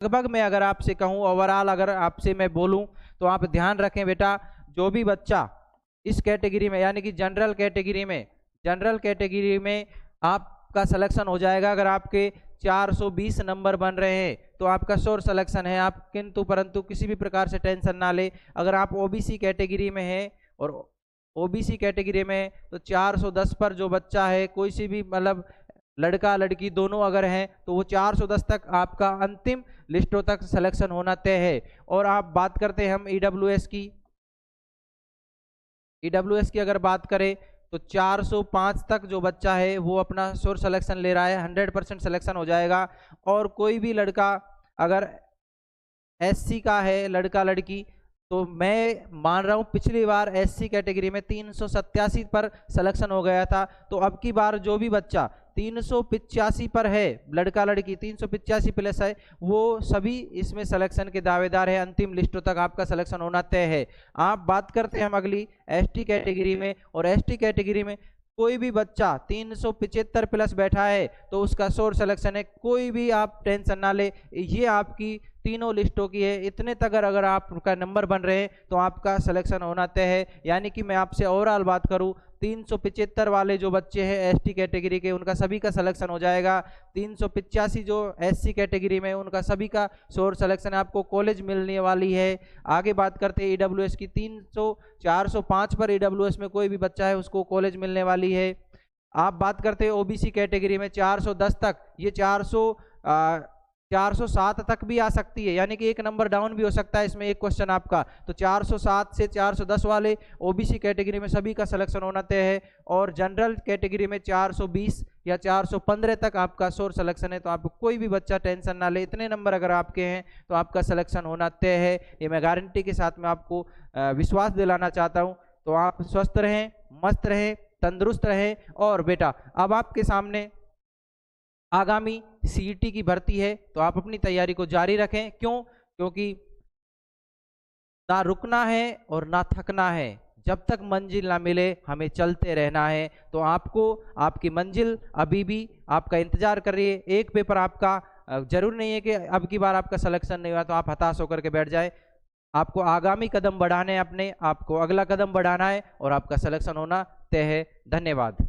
लगभग मैं अगर आपसे कहूँ ओवरऑल अगर आपसे मैं बोलूँ तो आप ध्यान रखें बेटा, जो भी बच्चा इस कैटेगरी में यानी कि जनरल कैटेगरी में आपका सिलेक्शन हो जाएगा। अगर आपके 420 नंबर बन रहे हैं तो आपका श्योर सिलेक्शन है। आप किंतु परंतु किसी भी प्रकार से टेंशन ना ले। अगर आप ओबीसी कैटेगरी में हैं और ओबीसी कैटेगरी में तो 410 पर जो बच्चा है, कोई सी भी मतलब लड़का लड़की दोनों अगर हैं तो वो 410 तक आपका अंतिम लिस्टों तक सिलेक्शन होना तय है। और आप बात करते हैं हम ईडब्ल्यूएस की अगर बात करें तो 405 तक जो बच्चा है वो अपना श्योर सिलेक्शन ले रहा है, 100% सिलेक्शन हो जाएगा। और कोई भी लड़का अगर एससी का है, लड़का लड़की, तो मैं मान रहा हूँ पिछली बार एससी कैटेगरी में 387 पर सिलेक्शन हो गया था, तो अब की बार जो भी बच्चा 385 पर है, लड़का लड़की 385 प्लस है, वो सभी इसमें सिलेक्शन के दावेदार है। अंतिम लिस्टों तक आपका सिलेक्शन होना तय है। आप बात करते हैं हम अगली एसटी कैटेगरी में, और एसटी कैटेगरी में कोई भी बच्चा 375 प्लस बैठा है तो उसका श्योर सिलेक्शन है। कोई भी आप टेंशन ना ले, ये आपकी तीनों लिस्टों की है। इतने तक अगर आपका नंबर बन रहे हैं तो आपका सिलेक्शन होना तय है। यानी कि मैं आपसे ओवरऑल बात करूं, 375 वाले जो बच्चे हैं एसटी कैटेगरी के उनका सभी का सिलेक्शन हो जाएगा। 385 जो एससी कैटेगरी में उनका सभी का श्योर सिलेक्शन है, आपको कॉलेज मिलने वाली है। आगे बात करते हैं ईडब्ल्यूएस की, 405 पर ईडब्ल्यूएस में कोई भी बच्चा है उसको कॉलेज मिलने वाली है। आप बात करते हैं ओबीसी कैटेगरी में 410 तक, ये 407 तक भी आ सकती है, यानी कि एक नंबर डाउन भी हो सकता है इसमें एक क्वेश्चन आपका। तो 407 से 410 वाले ओबीसी कैटेगरी में सभी का सिलेक्शन होना तय है। और जनरल कैटेगरी में 420 या 415 तक आपका श्योर सिलेक्शन है। तो आप कोई भी बच्चा टेंशन ना ले, इतने नंबर अगर आपके हैं तो आपका सिलेक्शन होना तय है। ये मैं गारंटी के साथ में आपको विश्वास दिलाना चाहता हूँ। तो आप स्वस्थ रहें, मस्त रहें, तंदुरुस्त रहें। और बेटा अब आपके सामने आगामी सीईटी की भर्ती है, तो आप अपनी तैयारी को जारी रखें। क्योंकि ना रुकना है और ना थकना है। जब तक मंजिल ना मिले हमें चलते रहना है। तो आपको आपकी मंजिल अभी भी आपका इंतजार कर रही है। एक पेपर आपका जरूर नहीं है कि अब की बार आपका सिलेक्शन नहीं हुआ तो आप हताश होकर के बैठ जाए। आपको आगामी कदम बढ़ाने, अपने आपको अगला कदम बढ़ाना है और आपका सिलेक्शन होना तय है। धन्यवाद।